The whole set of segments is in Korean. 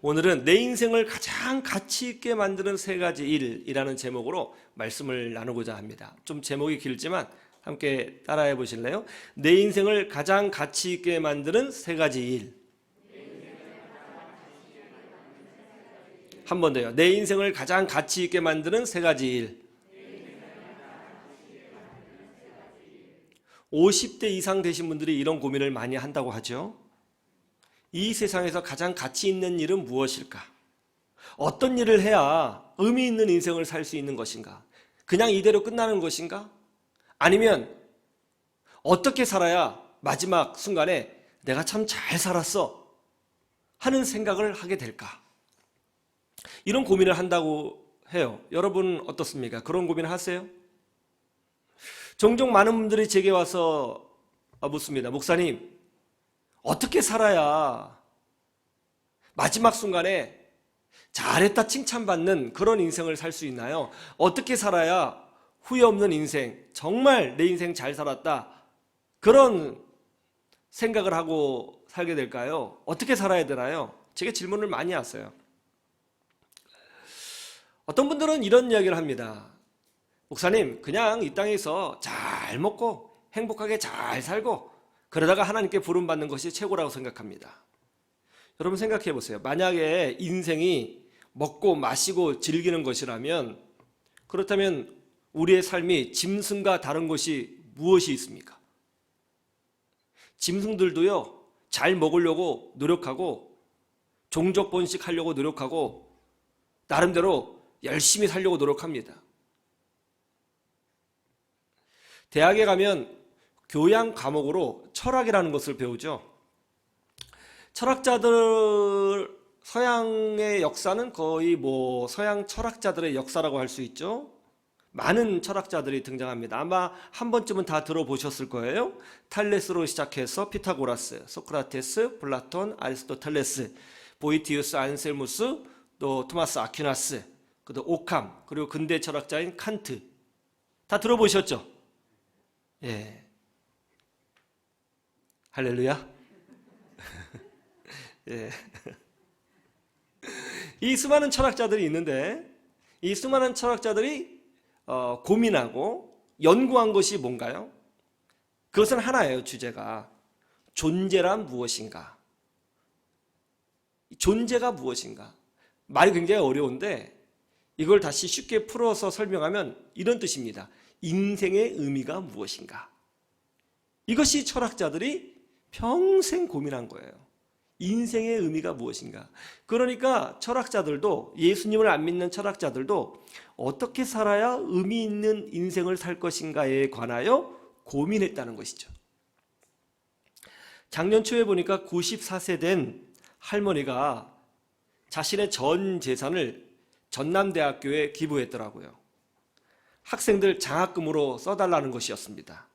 오늘은 내 인생을 가장 가치 있게 만드는 세 가지 일이라는 제목으로 말씀을 나누고자 합니다. 좀 제목이 길지만 함께 따라해 보실래요? 내 인생을 가장 가치 있게 만드는 세 가지 일. 한 번 더요. 내 인생을 가장 가치 있게 만드는 세 가지 일. 50대 이상 되신 분들이 이런 고민을 많이 한다고 하죠. 이 세상에서 가장 가치 있는 일은 무엇일까? 어떤 일을 해야 의미 있는 인생을 살 수 있는 것인가? 그냥 이대로 끝나는 것인가? 아니면 어떻게 살아야 마지막 순간에 내가 참 잘 살았어 하는 생각을 하게 될까? 이런 고민을 한다고 해요. 여러분 어떻습니까? 그런 고민을 하세요? 종종 많은 분들이 제게 와서 묻습니다. 목사님, 어떻게 살아야 마지막 순간에 잘했다 칭찬받는 그런 인생을 살 수 있나요? 어떻게 살아야 후회 없는 인생, 정말 내 인생 잘 살았다, 그런 생각을 하고 살게 될까요? 어떻게 살아야 되나요? 제게 질문을 많이 하세요. 어떤 분들은 이런 이야기를 합니다. 목사님, 그냥 이 땅에서 잘 먹고 행복하게 잘 살고 그러다가 하나님께 부름받는 것이 최고라고 생각합니다. 여러분 생각해 보세요. 만약에 인생이 먹고 마시고 즐기는 것이라면, 그렇다면 우리의 삶이 짐승과 다른 것이 무엇이 있습니까? 짐승들도요, 잘 먹으려고 노력하고 종족번식 하려고 노력하고 나름대로 열심히 살려고 노력합니다. 대학에 가면 교양 과목으로 철학이라는 것을 배우죠. 철학자들, 서양의 역사는 거의 서양 철학자들의 역사라고 할 수 있죠. 많은 철학자들이 등장합니다. 아마 한 번쯤은 다 들어보셨을 거예요. 탈레스로 시작해서 피타고라스, 소크라테스, 플라톤, 아리스토텔레스, 보이티우스, 안셀무스, 또 토마스 아퀴나스, 그리고 오캄, 그리고 근대 철학자인 칸트, 다 들어보셨죠? 예. 할렐루야. 예. 이 수많은 철학자들이 있는데, 이 수많은 철학자들이 고민하고 연구한 것이 뭔가요? 그것은 하나예요. 주제가 존재란 무엇인가? 존재가 무엇인가? 말이 굉장히 어려운데 이걸 다시 쉽게 풀어서 설명하면 이런 뜻입니다. 인생의 의미가 무엇인가? 이것이 철학자들이 평생 고민한 거예요. 인생의 의미가 무엇인가? 그러니까 철학자들도, 예수님을 안 믿는 철학자들도 어떻게 살아야 의미 있는 인생을 살 것인가에 관하여 고민했다는 것이죠. 작년 초에 보니까 94세 된 할머니가 자신의 전 재산을 전남대학교에 기부했더라고요. 학생들 장학금으로 써달라는 것이었습니다.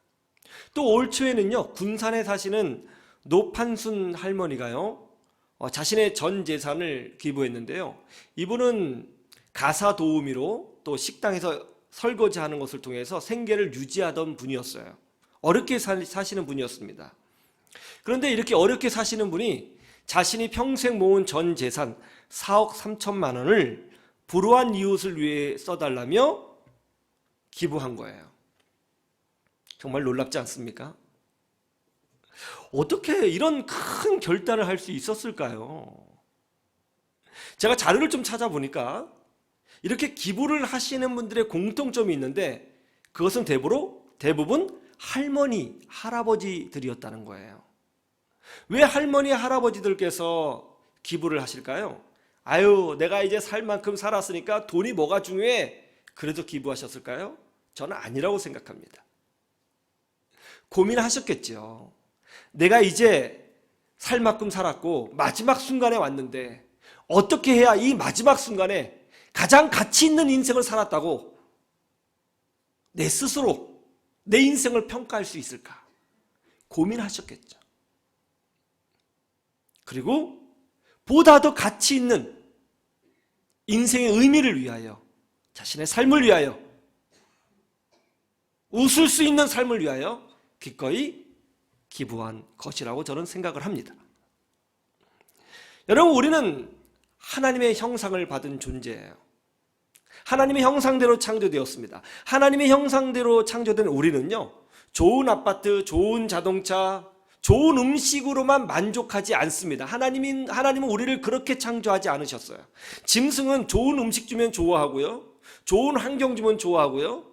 또 올 초에는요, 군산에 사시는 노판순 할머니가요, 자신의 전 재산을 기부했는데요. 이분은 가사 도우미로 또 식당에서 설거지하는 것을 통해서 생계를 유지하던 분이었어요. 어렵게 사시는 분이었습니다. 그런데 이렇게 어렵게 사시는 분이 자신이 평생 모은 전 재산 4억 3천만 원을 불우한 이웃을 위해 써달라며 기부한 거예요. 정말 놀랍지 않습니까? 어떻게 이런 큰 결단을 할 수 있었을까요? 제가 자료를 좀 찾아보니까 이렇게 기부를 하시는 분들의 공통점이 있는데, 그것은 대부분 할머니, 할아버지들이었다는 거예요. 왜 할머니, 할아버지들께서 기부를 하실까요? 아유, 내가 이제 살 만큼 살았으니까 돈이 뭐가 중요해? 그래도 기부하셨을까요? 저는 아니라고 생각합니다. 고민하셨겠죠. 내가 이제 살 만큼 살았고 마지막 순간에 왔는데 어떻게 해야 이 마지막 순간에 가장 가치 있는 인생을 살았다고 내 스스로 내 인생을 평가할 수 있을까? 고민하셨겠죠. 그리고 보다 더 가치 있는 인생의 의미를 위하여, 자신의 삶을 위하여, 웃을 수 있는 삶을 위하여 기꺼이 기부한 것이라고 저는 생각을 합니다. 여러분, 우리는 하나님의 형상을 받은 존재예요. 하나님의 형상대로 창조되었습니다. 하나님의 형상대로 창조된 우리는요, 좋은 아파트, 좋은 자동차, 좋은 음식으로만 만족하지 않습니다. 하나님은 우리를 그렇게 창조하지 않으셨어요. 짐승은 좋은 음식 주면 좋아하고요, 좋은 환경 주면 좋아하고요,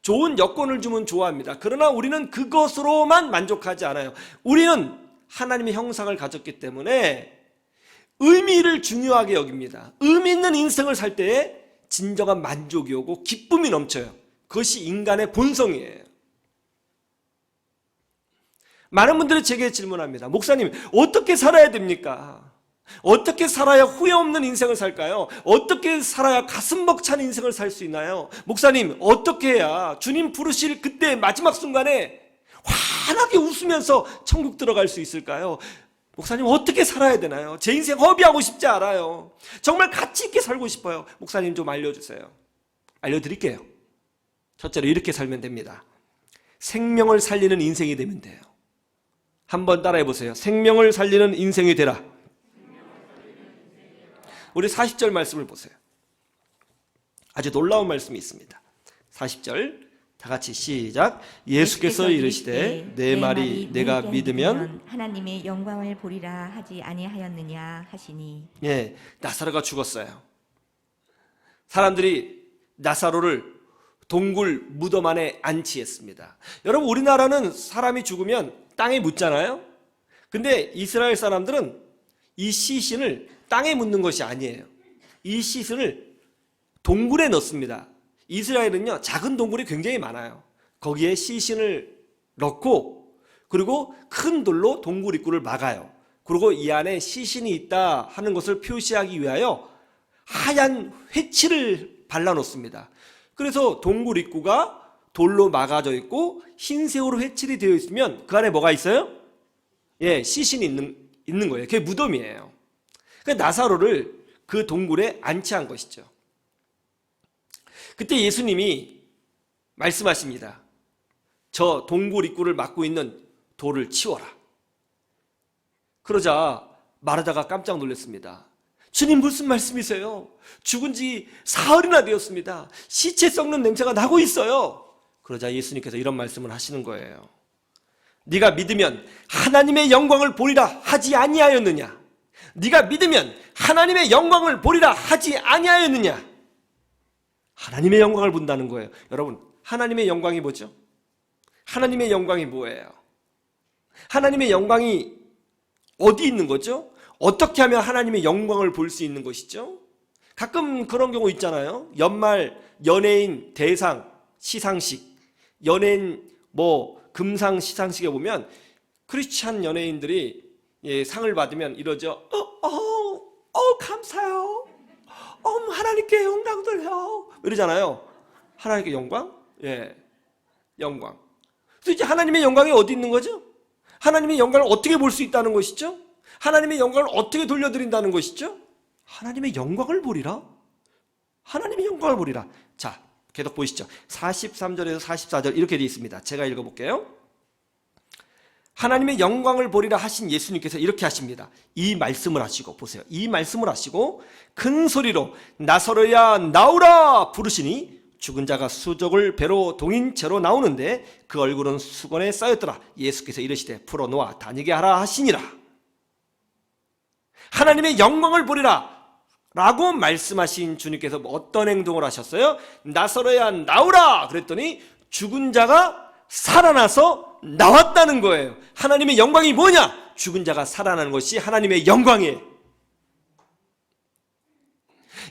좋은 여건을 주면 좋아합니다. 그러나 우리는 그것으로만 만족하지 않아요. 우리는 하나님의 형상을 가졌기 때문에 의미를 중요하게 여깁니다. 의미 있는 인생을 살 때에 진정한 만족이 오고 기쁨이 넘쳐요. 그것이 인간의 본성이에요. 많은 분들이 제게 질문합니다. 목사님, 어떻게 살아야 됩니까? 어떻게 살아야 후회 없는 인생을 살까요? 어떻게 살아야 가슴 벅찬 인생을 살 수 있나요? 목사님, 어떻게 해야 주님 부르실 그때 마지막 순간에 환하게 웃으면서 천국 들어갈 수 있을까요? 목사님, 어떻게 살아야 되나요? 제 인생 허비하고 싶지 않아요. 정말 가치 있게 살고 싶어요. 목사님 좀 알려주세요. 알려드릴게요. 첫째로 이렇게 살면 됩니다. 생명을 살리는 인생이 되면 돼요. 한번 따라해 보세요. 생명을 살리는 인생이 되라. 우리 40절 말씀을 보세요. 아주 놀라운 말씀이 있습니다. 40절 다 같이 시작. 예수께서 이르시되 내 말이 내가 믿으면 하나님의 영광을 보리라 하지 아니하였느냐 하시니. 예, 나사로가 죽었어요. 사람들이 나사로를 동굴 무덤 안에 안치했습니다. 여러분, 우리나라는 사람이 죽으면 땅에 묻잖아요. 근데 이스라엘 사람들은 이 시신을 땅에 묻는 것이 아니에요. 이 시신을 동굴에 넣습니다. 이스라엘은요, 작은 동굴이 굉장히 많아요. 거기에 시신을 넣고, 그리고 큰 돌로 동굴 입구를 막아요. 그리고 이 안에 시신이 있다 하는 것을 표시하기 위하여 하얀 회칠을 발라놓습니다. 그래서 동굴 입구가 돌로 막아져 있고 흰색으로 회칠이 되어 있으면 그 안에 뭐가 있어요? 예, 시신이 있는 거예요. 그게 무덤이에요. 그러니까 나사로를 그 동굴에 안치한 것이죠. 그때 예수님이 말씀하십니다. 저 동굴 입구를 막고 있는 돌을 치워라. 그러자 마르다가 깜짝 놀랐습니다. 주님, 무슨 말씀이세요? 죽은 지 사흘이나 되었습니다. 시체 썩는 냄새가 나고 있어요. 그러자 예수님께서 이런 말씀을 하시는 거예요. 네가 믿으면 하나님의 영광을 보리라 하지 아니하였느냐? 네가 믿으면 하나님의 영광을 보리라 하지 아니하였느냐? 하나님의 영광을 본다는 거예요. 여러분, 하나님의 영광이 뭐죠? 하나님의 영광이 뭐예요? 하나님의 영광이 어디 있는 거죠? 어떻게 하면 하나님의 영광을 볼 수 있는 것이죠? 가끔 그런 경우 있잖아요. 연말 연예인 대상 시상식, 연예인 금상 시상식에 보면 크리스찬 연예인들이 상을 받으면 이러죠. 감사해요. 하나님께 영광 돌려. 이러잖아요. 하나님께 영광? 예, 영광. 그래서 이제 하나님의 영광이 어디 있는 거죠? 하나님의 영광을 어떻게 볼 수 있다는 것이죠? 하나님의 영광을 어떻게 돌려드린다는 것이죠? 하나님의 영광을 보리라. 하나님의 영광을 보리라. 자, 계속 보시죠. 43절에서 44절 이렇게 되어 있습니다. 제가 읽어볼게요. 하나님의 영광을 보리라 하신 예수님께서 이렇게 하십니다. 이 말씀을 하시고, 보세요. 이 말씀을 하시고 큰 소리로 나사로야 나오라 부르시니 죽은 자가 수족을 배로 동인 채로 나오는데 그 얼굴은 수건에 쌓였더라. 예수께서 이르시되 풀어놓아 다니게 하라 하시니라. 하나님의 영광을 보리라 라고 말씀하신 주님께서 어떤 행동을 하셨어요? 나사로야 나오라 그랬더니 죽은 자가 살아나서 나왔다는 거예요. 하나님의 영광이 뭐냐? 죽은 자가 살아나는 것이 하나님의 영광이에요.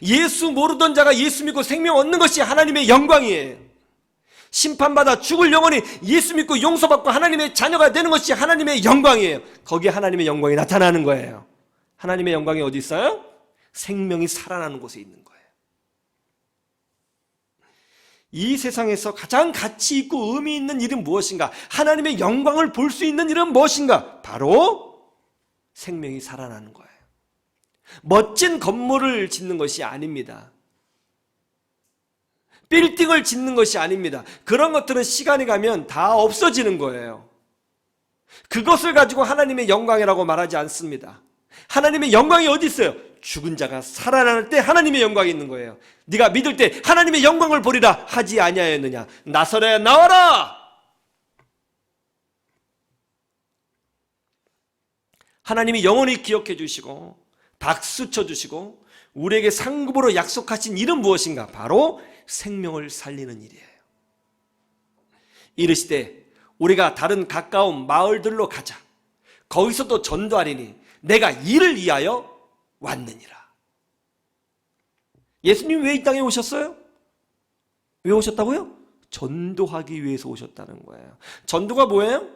예수 모르던 자가 예수 믿고 생명 얻는 것이 하나님의 영광이에요. 심판받아 죽을 영혼이 예수 믿고 용서받고 하나님의 자녀가 되는 것이 하나님의 영광이에요. 거기에 하나님의 영광이 나타나는 거예요. 하나님의 영광이 어디 있어요? 생명이 살아나는 곳에 있는 거예요. 이 세상에서 가장 가치 있고 의미 있는 일은 무엇인가? 하나님의 영광을 볼 수 있는 일은 무엇인가? 바로 생명이 살아나는 거예요. 멋진 건물을 짓는 것이 아닙니다. 빌딩을 짓는 것이 아닙니다. 그런 것들은 시간이 가면 다 없어지는 거예요. 그것을 가지고 하나님의 영광이라고 말하지 않습니다. 하나님의 영광이 어디 있어요? 죽은 자가 살아날 때 하나님의 영광이 있는 거예요. 네가 믿을 때 하나님의 영광을 보리라 하지 아니하였느냐. 나사로야 나와라. 하나님이 영원히 기억해 주시고 박수 쳐 주시고 우리에게 상급으로 약속하신 일은 무엇인가? 바로 생명을 살리는 일이에요. 이르시되 우리가 다른 가까운 마을들로 가자. 거기서도 전도하리니 내가 이를 위하여 왔느니라. 예수님 왜 이 땅에 오셨어요? 왜 오셨다고요? 전도하기 위해서 오셨다는 거예요. 전도가 뭐예요?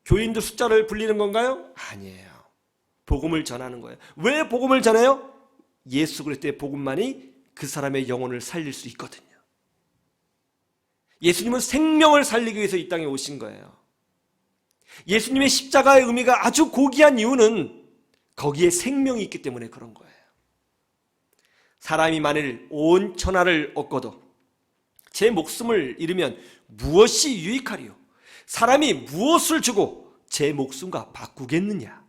교인들 숫자를 불리는 건가요? 아니에요. 복음을 전하는 거예요. 왜 복음을 전해요? 예수 그리스도의 복음만이 그 사람의 영혼을 살릴 수 있거든요. 예수님은 생명을 살리기 위해서 이 땅에 오신 거예요. 예수님의 십자가의 의미가 아주 고귀한 이유는 거기에 생명이 있기 때문에 그런 거예요. 사람이 만일 온 천하를 얻고도 제 목숨을 잃으면 무엇이 유익하리요? 사람이 무엇을 주고 제 목숨과 바꾸겠느냐?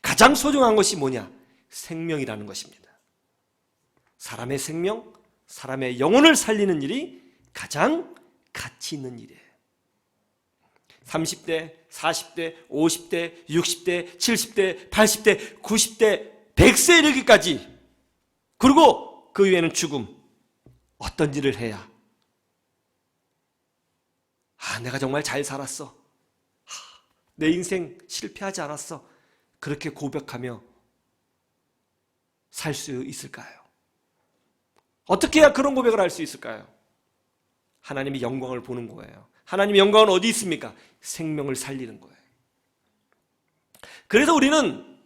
가장 소중한 것이 뭐냐? 생명이라는 것입니다. 사람의 생명, 사람의 영혼을 살리는 일이 가장 가치 있는 일이에요. 30대, 40대, 50대, 60대, 70대, 80대, 90대, 100세 이르기까지, 그리고 그 이후에는 죽음. 어떤 일을 해야 내가 정말 잘 살았어. 내 인생 실패하지 않았어. 그렇게 고백하며 살 수 있을까요? 어떻게 해야 그런 고백을 할 수 있을까요? 하나님이 영광을 보는 거예요. 하나님의 영광은 어디 있습니까? 생명을 살리는 거예요. 그래서 우리는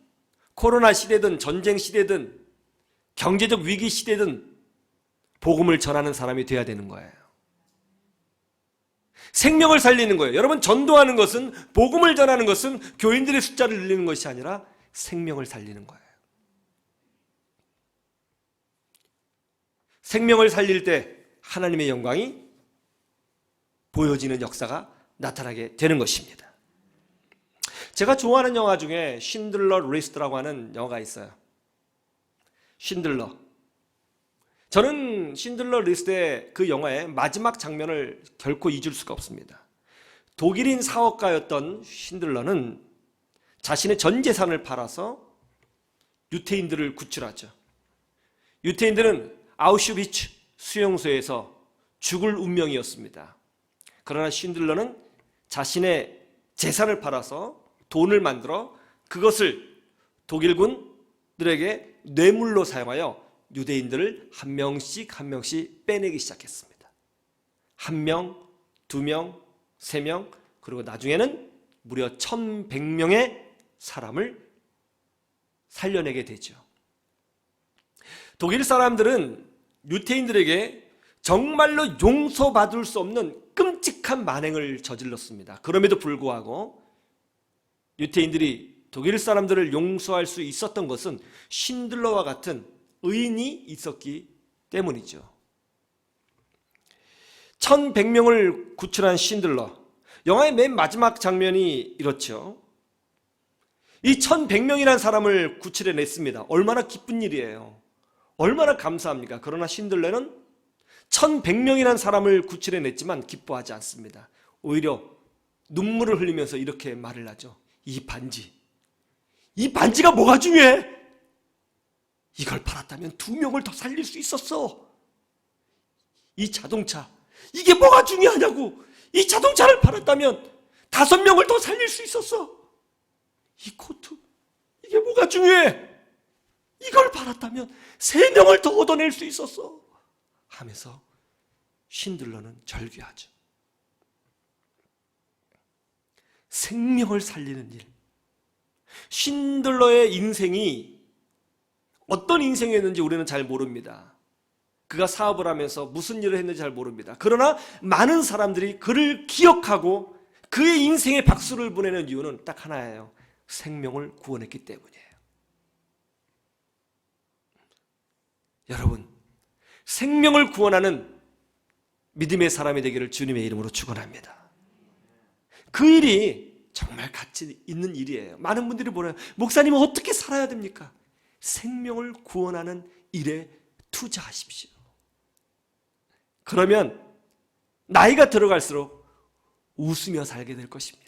코로나 시대든 전쟁 시대든 경제적 위기 시대든 복음을 전하는 사람이 돼야 되는 거예요. 생명을 살리는 거예요. 여러분, 전도하는 것은, 복음을 전하는 것은 교인들의 숫자를 늘리는 것이 아니라 생명을 살리는 거예요. 생명을 살릴 때 하나님의 영광이 보여지는 역사가 나타나게 되는 것입니다. 제가 좋아하는 영화 중에 쉰들러 리스트라고 하는 영화가 있어요. 쉰들러. 저는 쉰들러 리스트의 그 영화의 마지막 장면을 결코 잊을 수가 없습니다. 독일인 사업가였던 쉰들러는 자신의 전 재산을 팔아서 유태인들을 구출하죠. 유태인들은 아우슈비츠 수용소에서 죽을 운명이었습니다. 그러나 쉰들러는 자신의 재산을 팔아서 돈을 만들어 그것을 독일군들에게 뇌물로 사용하여 유대인들을 한 명씩 한 명씩 빼내기 시작했습니다. 1명, 2명, 3명, 그리고 나중에는 무려 1100명의 사람을 살려내게 되죠. 독일 사람들은 유태인들에게 정말로 용서받을 수 없는 끔찍한 만행을 저질렀습니다. 그럼에도 불구하고 유태인들이 독일 사람들을 용서할 수 있었던 것은 쉰들러와 같은 의인이 있었기 때문이죠. 1100명을 구출한 쉰들러. 영화의 맨 마지막 장면이 이렇죠. 이 1100명이라는 사람을 구출해냈습니다. 얼마나 기쁜 일이에요. 얼마나 감사합니까? 그러나 쉰들러는 1100명이라는 사람을 구출해냈지만 기뻐하지 않습니다. 오히려 눈물을 흘리면서 이렇게 말을 하죠. 이 반지가 뭐가 중요해? 이걸 팔았다면 2명을 더 살릴 수 있었어. 이 자동차, 이게 뭐가 중요하냐고. 이 자동차를 팔았다면 5명을 더 살릴 수 있었어. 이 코트, 이게 뭐가 중요해? 이걸 팔았다면 3명을 더 얻어낼 수 있었어. 하면서 쉰들러는 절규하죠. 생명을 살리는 일. 쉰들러의 인생이 어떤 인생이었는지 우리는 잘 모릅니다. 그가 사업을 하면서 무슨 일을 했는지 잘 모릅니다. 그러나 많은 사람들이 그를 기억하고 그의 인생에 박수를 보내는 이유는 딱 하나예요. 생명을 구원했기 때문이에요. 여러분, 생명을 구원하는 믿음의 사람이 되기를 주님의 이름으로 축원합니다. 그 일이 정말 가치 있는 일이에요. 많은 분들이 물어요. 목사님은 어떻게 살아야 됩니까? 생명을 구원하는 일에 투자하십시오. 그러면 나이가 들어갈수록 웃으며 살게 될 것입니다.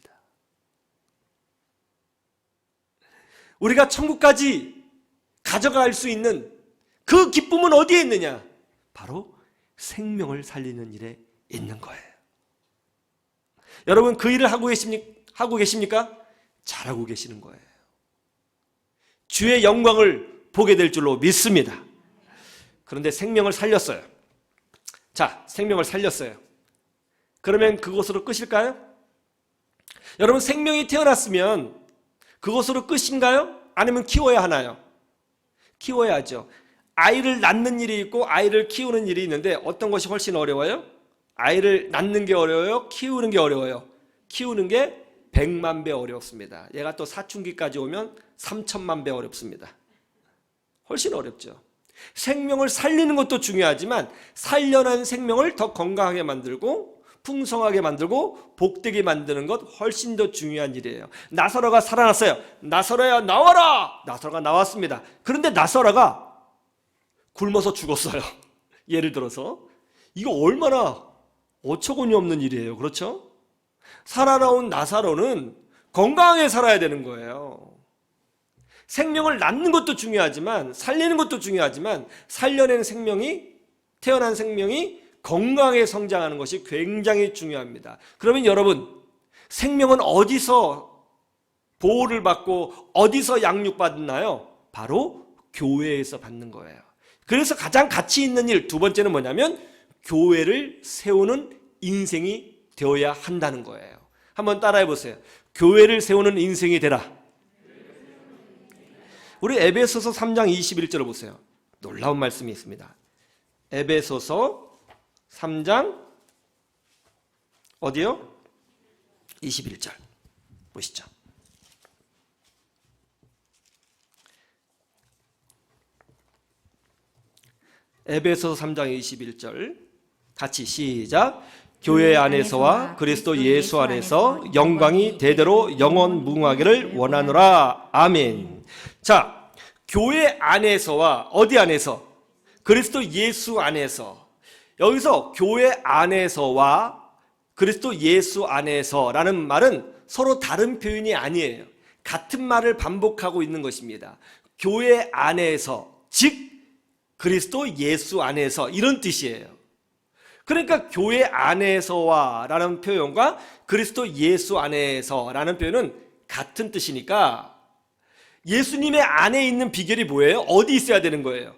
우리가 천국까지 가져갈 수 있는 그 기쁨은 어디에 있느냐? 바로 생명을 살리는 일에 있는 거예요. 여러분 그 일을 하고 계십니까? 잘하고 계시는 거예요. 주의 영광을 보게 될 줄로 믿습니다. 그런데 생명을 살렸어요. 자, 생명을 살렸어요. 그러면 그것으로 끝일까요? 여러분 생명이 태어났으면 그것으로 끝인가요? 아니면 키워야 하나요? 키워야죠. 아이를 낳는 일이 있고 아이를 키우는 일이 있는데 어떤 것이 훨씬 어려워요? 아이를 낳는 게 어려워요? 키우는 게 어려워요? 키우는 게 100만 배 어렵습니다. 얘가 또 사춘기까지 오면 3천만 배 어렵습니다. 훨씬 어렵죠. 생명을 살리는 것도 중요하지만 살려낸 생명을 더 건강하게 만들고 풍성하게 만들고 복되게 만드는 것 훨씬 더 중요한 일이에요. 나사로가 살아났어요. 나사로야 나와라! 나사로가 나왔습니다. 그런데 나사로가 굶어서 죽었어요. 예를 들어서 이거 얼마나 어처구니 없는 일이에요. 그렇죠? 살아나온 나사로는 건강하게 살아야 되는 거예요. 생명을 낳는 것도 중요하지만 살리는 것도 중요하지만 살려낸 생명이 태어난 생명이 건강하게 성장하는 것이 굉장히 중요합니다. 그러면 여러분 생명은 어디서 보호를 받고 어디서 양육받나요? 바로 교회에서 받는 거예요. 그래서 가장 가치 있는 일 두 번째는 뭐냐면 교회를 세우는 인생이 되어야 한다는 거예요. 한번 따라해 보세요. 교회를 세우는 인생이 되라. 우리 에베소서 3장 21절을 보세요. 놀라운 말씀이 있습니다. 에베소서 3장 어디요? 21절 보시죠. 에베소서 3장 21절 같이 시작. 교회 안에서와 그리스도 예수 안에서 영광이 대대로 영원 무궁하기를 원하노라. 아멘. 자, 교회 안에서와 어디 안에서? 그리스도 예수 안에서. 여기서 교회 안에서와 그리스도 예수 안에서라는 말은 서로 다른 표현이 아니에요. 같은 말을 반복하고 있는 것입니다. 교회 안에서, 즉 그리스도 예수 안에서 이런 뜻이에요. 그러니까 교회 안에서와 라는 표현과 그리스도 예수 안에서 라는 표현은 같은 뜻이니까 예수님의 안에 있는 비결이 뭐예요? 어디 있어야 되는 거예요?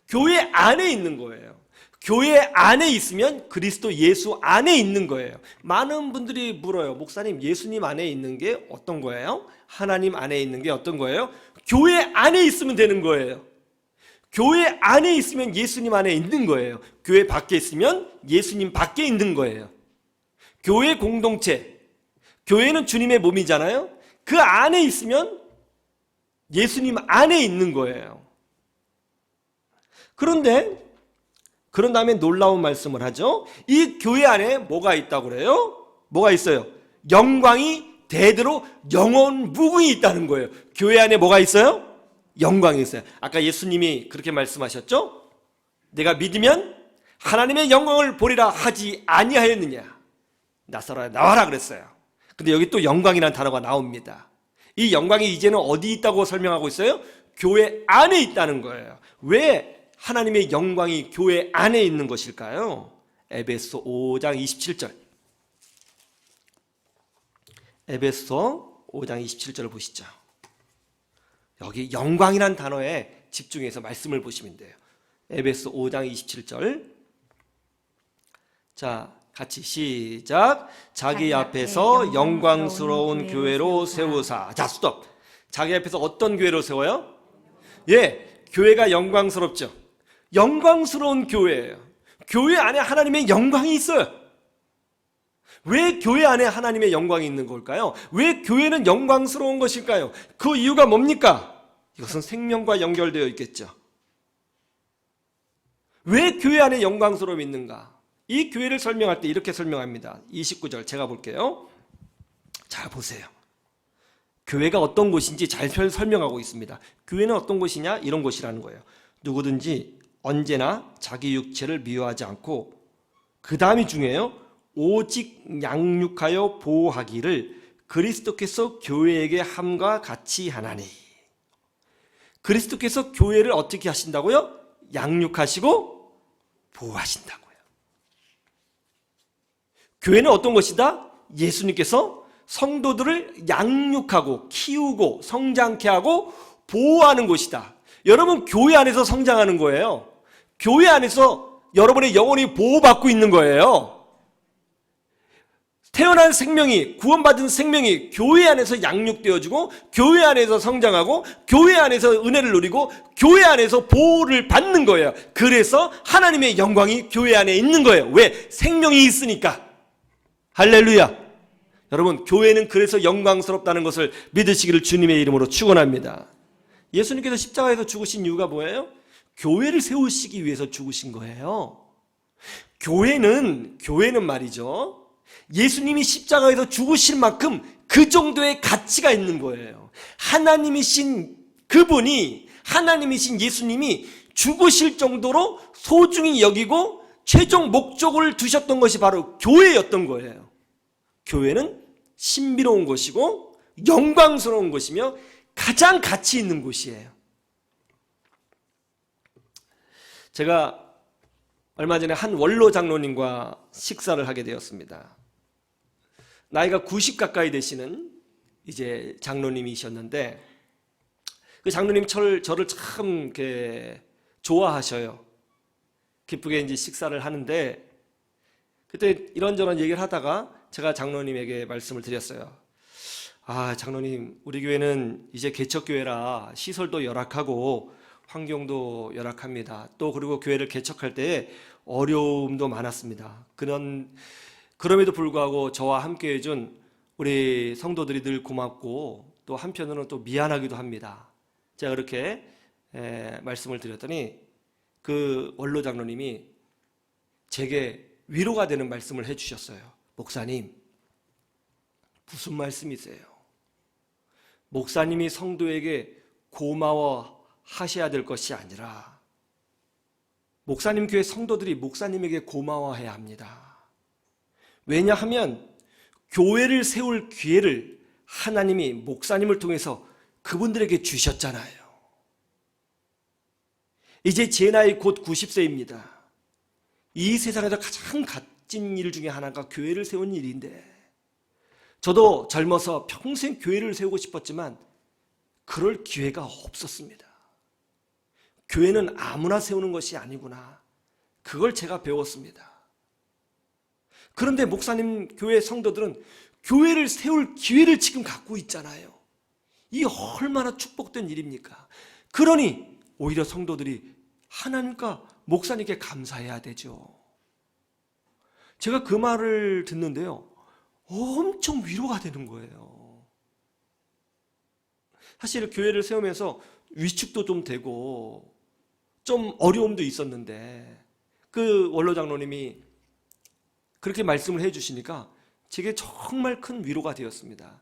교회 안에 있는 거예요. 교회 안에 있으면 그리스도 예수 안에 있는 거예요. 많은 분들이 물어요. 목사님, 예수님 안에 있는 게 어떤 거예요? 하나님 안에 있는 게 어떤 거예요? 교회 안에 있으면 되는 거예요. 교회 안에 있으면 예수님 안에 있는 거예요. 교회 밖에 있으면 예수님 밖에 있는 거예요. 교회 공동체, 교회는 주님의 몸이잖아요. 그 안에 있으면 예수님 안에 있는 거예요. 그런데 그런 다음에 놀라운 말씀을 하죠. 이 교회 안에 뭐가 있다고 그래요? 뭐가 있어요? 영광이 대대로 영원 무궁히 있다는 거예요. 교회 안에 뭐가 있어요? 영광이 있어요. 아까 예수님이 그렇게 말씀하셨죠? 내가 믿으면 하나님의 영광을 보리라 하지 아니하였느냐? 나사로야 나와라 그랬어요. 근데 여기 또 영광이라는 단어가 나옵니다. 이 영광이 이제는 어디 있다고 설명하고 있어요? 교회 안에 있다는 거예요. 왜 하나님의 영광이 교회 안에 있는 것일까요? 에베소 5장 27절. 에베소 5장 27절을 보시죠. 여기 영광이란 단어에 집중해서 말씀을 보시면 돼요. 에베소 5장 27절. 자, 같이 시작. 자기 앞에서 영광스러운 교회로 세우사. 자, 스톱. 자기 앞에서 어떤 교회로 세워요? 예, 교회가 영광스럽죠. 영광스러운 교회예요. 교회 안에 하나님의 영광이 있어요. 왜 교회 안에 하나님의 영광이 있는 걸까요? 왜 교회는 영광스러운 것일까요? 그 이유가 뭡니까? 이것은 생명과 연결되어 있겠죠. 왜 교회 안에 영광스러움이 있는가? 이 교회를 설명할 때 이렇게 설명합니다. 29절 제가 볼게요. 자, 보세요. 교회가 어떤 곳인지 잘 설명하고 있습니다. 교회는 어떤 곳이냐? 이런 곳이라는 거예요. 누구든지 언제나 자기 육체를 미워하지 않고, 그 다음이 중요해요. 오직 양육하여 보호하기를 그리스도께서 교회에게 함과 같이 하나니. 그리스도께서 교회를 어떻게 하신다고요? 양육하시고 보호하신다고요. 교회는 어떤 것이다? 예수님께서 성도들을 양육하고 키우고 성장케 하고 보호하는 곳이다. 여러분, 교회 안에서 성장하는 거예요. 교회 안에서 여러분의 영혼이 보호받고 있는 거예요. 태어난 생명이, 구원받은 생명이 교회 안에서 양육되어지고, 교회 안에서 성장하고, 교회 안에서 은혜를 누리고, 교회 안에서 보호를 받는 거예요. 그래서 하나님의 영광이 교회 안에 있는 거예요. 왜? 생명이 있으니까. 할렐루야. 여러분, 교회는 그래서 영광스럽다는 것을 믿으시기를 주님의 이름으로 축원합니다. 예수님께서 십자가에서 죽으신 이유가 뭐예요? 교회를 세우시기 위해서 죽으신 거예요. 교회는 말이죠, 예수님이 십자가에서 죽으실 만큼 그 정도의 가치가 있는 거예요. 하나님이신 그분이, 하나님이신 예수님이 죽으실 정도로 소중히 여기고 최종 목적을 두셨던 것이 바로 교회였던 거예요. 교회는 신비로운 것이고 영광스러운 것이며 가장 가치 있는 곳이에요. 제가 얼마 전에 한 원로 장로님과 식사를 하게 되었습니다. 나이가 90 가까이 되시는 이제 장로님이셨는데, 그 장로님 저를 참 이렇게 좋아하셔요. 기쁘게 이제 식사를 하는데, 그때 이런저런 얘기를 하다가 제가 장로님에게 말씀을 드렸어요. 장로님, 우리 교회는 이제 개척교회라 시설도 열악하고 환경도 열악합니다. 또 그리고 교회를 개척할 때 어려움도 많았습니다. 그럼에도 불구하고 저와 함께 해준 우리 성도들이 늘 고맙고, 또 한편으로는 또 미안하기도 합니다. 제가 그렇게 말씀을 드렸더니 그 원로 장로님이 제게 위로가 되는 말씀을 해주셨어요. 목사님, 무슨 말씀이세요? 목사님이 성도에게 고마워 하셔야 될 것이 아니라 목사님 교회 성도들이 목사님에게 고마워해야 합니다. 왜냐하면 교회를 세울 기회를 하나님이 목사님을 통해서 그분들에게 주셨잖아요. 이제 제 나이 곧 90세입니다. 이 세상에서 가장 값진 일 중에 하나가 교회를 세운 일인데, 저도 젊어서 평생 교회를 세우고 싶었지만 그럴 기회가 없었습니다. 교회는 아무나 세우는 것이 아니구나, 그걸 제가 배웠습니다. 그런데 목사님 교회 성도들은 교회를 세울 기회를 지금 갖고 있잖아요. 이 얼마나 축복된 일입니까? 그러니 오히려 성도들이 하나님과 목사님께 감사해야 되죠. 제가 그 말을 듣는데요, 엄청 위로가 되는 거예요. 사실 교회를 세우면서 위축도 좀 되고 좀 어려움도 있었는데, 그 원로 장로님이 그렇게 말씀을 해주시니까 제게 정말 큰 위로가 되었습니다.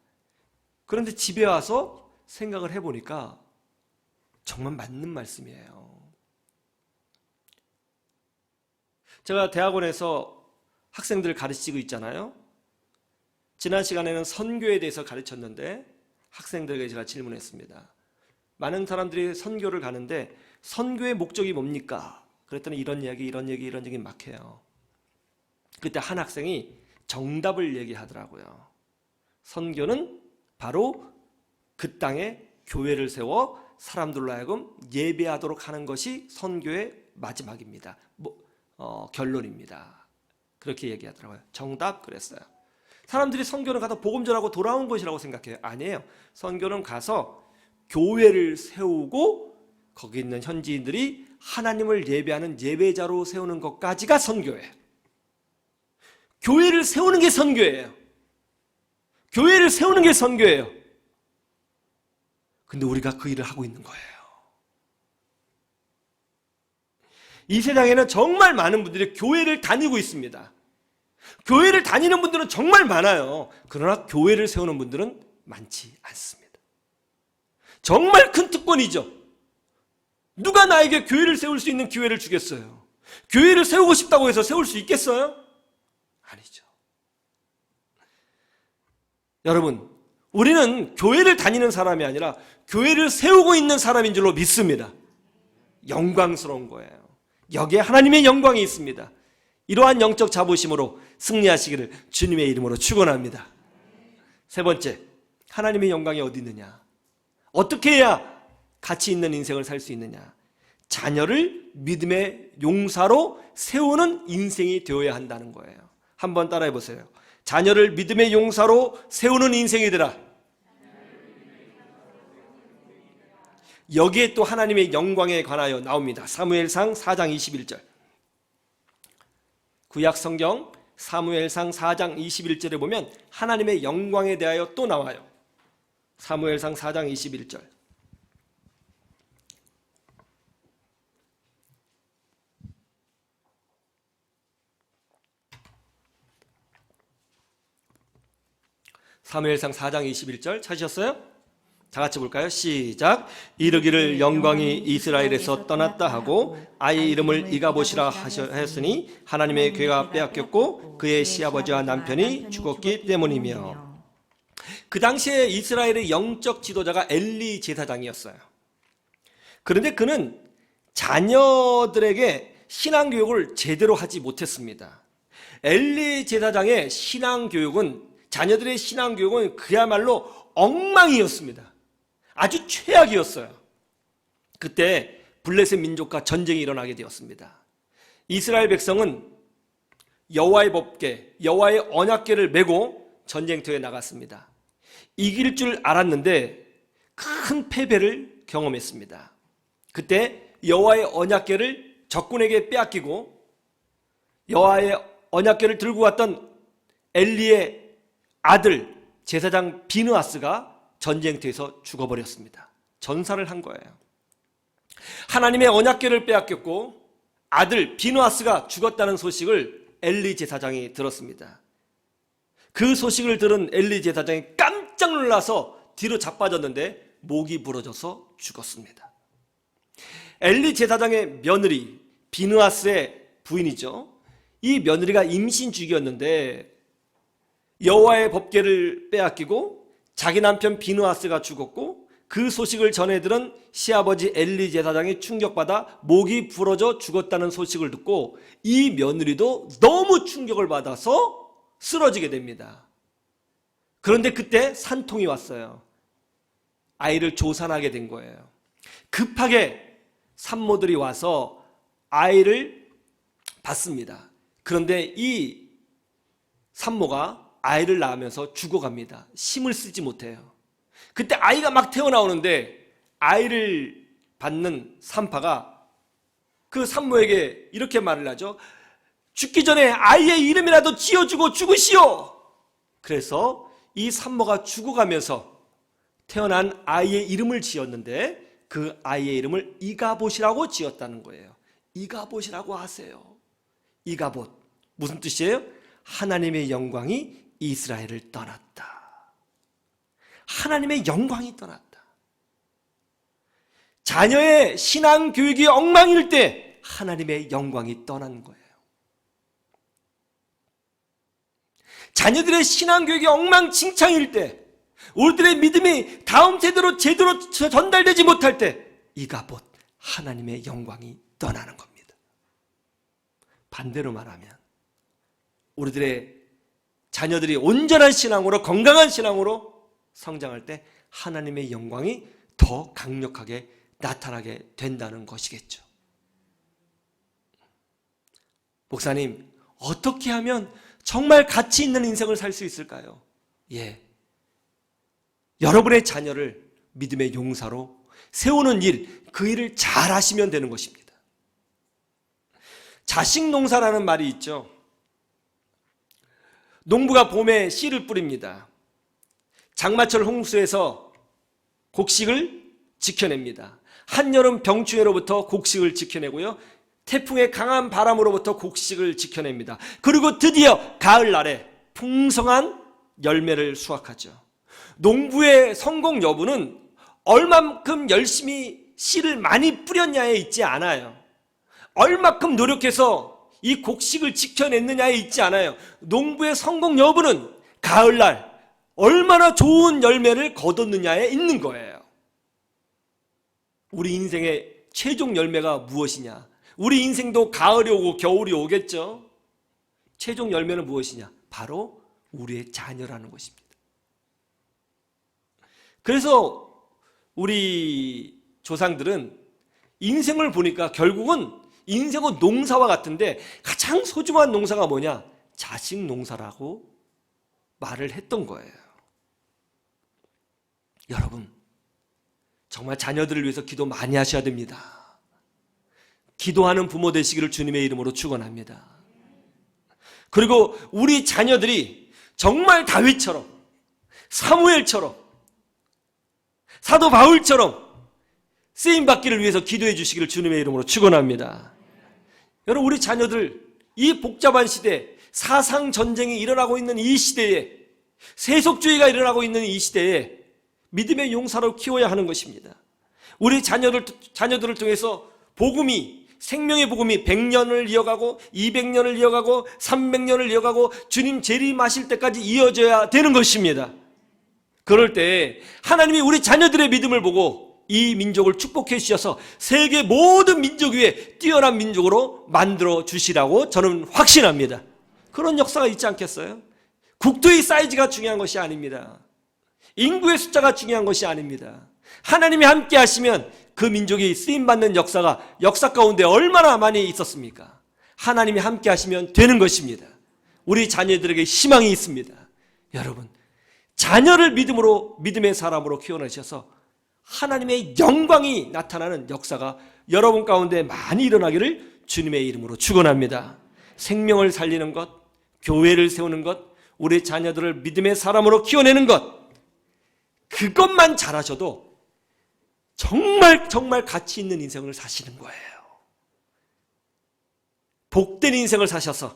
그런데 집에 와서 생각을 해보니까 정말 맞는 말씀이에요. 제가 대학원에서 학생들을 가르치고 있잖아요. 지난 시간에는 선교에 대해서 가르쳤는데 학생들에게 제가 질문했습니다. 많은 사람들이 선교를 가는데 선교의 목적이 뭡니까? 그랬더니 이런 얘기 막 해요. 그때 한 학생이 정답을 얘기하더라고요. 선교는 바로 그 땅에 교회를 세워 사람들로 하여금 예배하도록 하는 것이 선교의 마지막입니다. 결론입니다. 그렇게 얘기하더라고요. 정답 그랬어요. 사람들이 선교는 가서 복음 전하고 돌아온 것이라고 생각해요. 아니에요. 선교는 가서 교회를 세우고 거기 있는 현지인들이 하나님을 예배하는 예배자로 세우는 것까지가 선교예요. 교회를 세우는 게 선교예요. 교회를 세우는 게 선교예요. 근데 우리가 그 일을 하고 있는 거예요. 이 세상에는 정말 많은 분들이 교회를 다니고 있습니다. 교회를 다니는 분들은 정말 많아요. 그러나 교회를 세우는 분들은 많지 않습니다. 정말 큰 특권이죠. 누가 나에게 교회를 세울 수 있는 기회를 주겠어요? 교회를 세우고 싶다고 해서 세울 수 있겠어요? 아니죠. 여러분, 우리는 교회를 다니는 사람이 아니라 교회를 세우고 있는 사람인 줄로 믿습니다. 영광스러운 거예요. 여기에 하나님의 영광이 있습니다. 이러한 영적 자부심으로 승리하시기를 주님의 이름으로 축원합니다. 세 번째, 하나님의 영광이 어디 있느냐? 어떻게 해야 가치 있는 인생을 살 수 있느냐? 자녀를 믿음의 용사로 세우는 인생이 되어야 한다는 거예요. 한번 따라해 보세요. 자녀를 믿음의 용사로 세우는 인생이 되라. 여기에 또 하나님의 영광에 관하여 나옵니다. 사무엘상 4장 21절. 구약 성경 사무엘상 4장 21절에 보면 하나님의 영광에 대하여 또 나와요. 사무엘상 4장 21절. 사무엘상 4장 21절 찾으셨어요? 다 같이 볼까요? 시작. 이르기를 영광이 이스라엘에서 떠났다 하고 아이 이름을 이가봇이라 하였으니 하나님의 괴가 빼앗겼고 그의 시아버지와 남편이 죽었기 때문이며. 그 당시에 이스라엘의 영적 지도자가 엘리 제사장이었어요. 그런데 그는 자녀들에게 신앙교육을 제대로 하지 못했습니다. 엘리 제사장의 신앙교육은, 자녀들의 신앙교육은 그야말로 엉망이었습니다. 아주 최악이었어요. 그때 블레셋 민족과 전쟁이 일어나게 되었습니다. 이스라엘 백성은 여호와의 법궤, 여호와의 언약궤를 메고 전쟁터에 나갔습니다. 이길 줄 알았는데 큰 패배를 경험했습니다. 그때 여호와의 언약궤를 적군에게 빼앗기고 여호와의 언약궤를 들고 왔던 엘리의 아들 제사장 비느하스가 전쟁터에서 죽어버렸습니다. 전사를 한 거예요. 하나님의 언약궤를 빼앗겼고 아들 비느하스가 죽었다는 소식을 엘리 제사장이 들었습니다. 그 소식을 들은 엘리 제사장이 깜짝 놀라서 뒤로 자빠졌는데 목이 부러져서 죽었습니다. 엘리 제사장의 며느리 비느하스의 부인이죠. 이 며느리가 임신중이었는데 여호와의 법궤를 빼앗기고 자기 남편 비느하스가 죽었고 그 소식을 전해 들은 시아버지 엘리 제사장이 충격받아 목이 부러져 죽었다는 소식을 듣고 이 며느리도 너무 충격을 받아서 쓰러지게 됩니다. 그런데 그때 산통이 왔어요. 아이를 조산하게 된 거예요. 급하게 산모들이 와서 아이를 받습니다. 그런데 이 산모가 아이를 낳으면서 죽어갑니다. 힘을 쓰지 못해요. 그때 아이가 막 태어나오는데 아이를 받는 산파가 그 산모에게 이렇게 말을 하죠. 죽기 전에 아이의 이름이라도 지어주고 죽으시오. 그래서 이 산모가 죽어가면서 태어난 아이의 이름을 지었는데 그 아이의 이름을 이가봇이라고 지었다는 거예요. 이가봇이라고 하세요. 이가봇 무슨 뜻이에요? 하나님의 영광이 이스라엘을 떠났다. 하나님의 영광이 떠났다. 자녀의 신앙 교육이 엉망일 때 하나님의 영광이 떠난 거예요. 자녀들의 신앙 교육이 엉망진창일 때, 우리들의 믿음이 다음 세대로 제대로 전달되지 못할 때 이가봇 하나님의 영광이 떠나는 겁니다. 반대로 말하면 우리들의 자녀들이 온전한 신앙으로, 건강한 신앙으로 성장할 때 하나님의 영광이 더 강력하게 나타나게 된다는 것이겠죠. 목사님, 어떻게 하면 정말 가치 있는 인생을 살 수 있을까요? 여러분의 자녀를 믿음의 용사로 세우는 일, 그 일을 잘 하시면 되는 것입니다. 자식 농사라는 말이 있죠. 농부가 봄에 씨를 뿌립니다. 장마철 홍수에서 곡식을 지켜냅니다. 한여름 병충해로부터 곡식을 지켜내고요. 태풍의 강한 바람으로부터 곡식을 지켜냅니다. 그리고 드디어 가을날에 풍성한 열매를 수확하죠. 농부의 성공 여부는 얼만큼 열심히 씨를 많이 뿌렸냐에 있지 않아요. 얼만큼 노력해서 이 곡식을 지켜냈느냐에 있지 않아요. 농부의 성공 여부는 가을날 얼마나 좋은 열매를 거뒀느냐에 있는 거예요. 우리 인생의 최종 열매가 무엇이냐? 우리 인생도 가을이 오고 겨울이 오겠죠? 최종 열매는 무엇이냐? 바로 우리의 자녀라는 것입니다. 그래서 우리 조상들은 인생을 보니까 결국은 인생은 농사와 같은데 가장 소중한 농사가 뭐냐? 자식 농사라고 말을 했던 거예요. 여러분, 정말 자녀들을 위해서 기도 많이 하셔야 됩니다. 기도하는 부모 되시기를 주님의 이름으로 축원합니다. 그리고 우리 자녀들이 정말 다윗처럼, 사무엘처럼, 사도 바울처럼 쓰임받기를 위해서 기도해 주시기를 주님의 이름으로 축원합니다. 여러분, 우리 자녀들 이 복잡한 시대, 사상 전쟁이 일어나고 있는 이 시대에, 세속주의가 일어나고 있는 이 시대에 믿음의 용사로 키워야 하는 것입니다. 우리 자녀들을 통해서 복음이, 생명의 복음이 100년을 이어가고 200년을 이어가고 300년을 이어가고 주님 재림하실 때까지 이어져야 되는 것입니다. 그럴 때 하나님이 우리 자녀들의 믿음을 보고 이 민족을 축복해 주셔서 세계 모든 민족 위에 뛰어난 민족으로 만들어 주시라고 저는 확신합니다. 그런 역사가 있지 않겠어요? 국토의 사이즈가 중요한 것이 아닙니다. 인구의 숫자가 중요한 것이 아닙니다. 하나님이 함께 하시면 그 민족이 쓰임받는 역사 가운데 얼마나 많이 있었습니까? 하나님이 함께 하시면 되는 것입니다. 우리 자녀들에게 희망이 있습니다. 여러분, 자녀를 믿음의 사람으로 키워내셔서 하나님의 영광이 나타나는 역사가 여러분 가운데 많이 일어나기를 주님의 이름으로 축원합니다. 생명을 살리는 것, 교회를 세우는 것, 우리 자녀들을 믿음의 사람으로 키워내는 것, 그것만 잘하셔도 정말 가치 있는 인생을 사시는 거예요. 복된 인생을 사셔서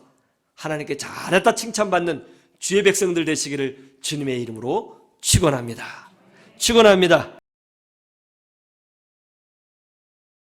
하나님께 잘했다 칭찬받는 주의 백성들 되시기를 주님의 이름으로 축원합니다. 축원합니다.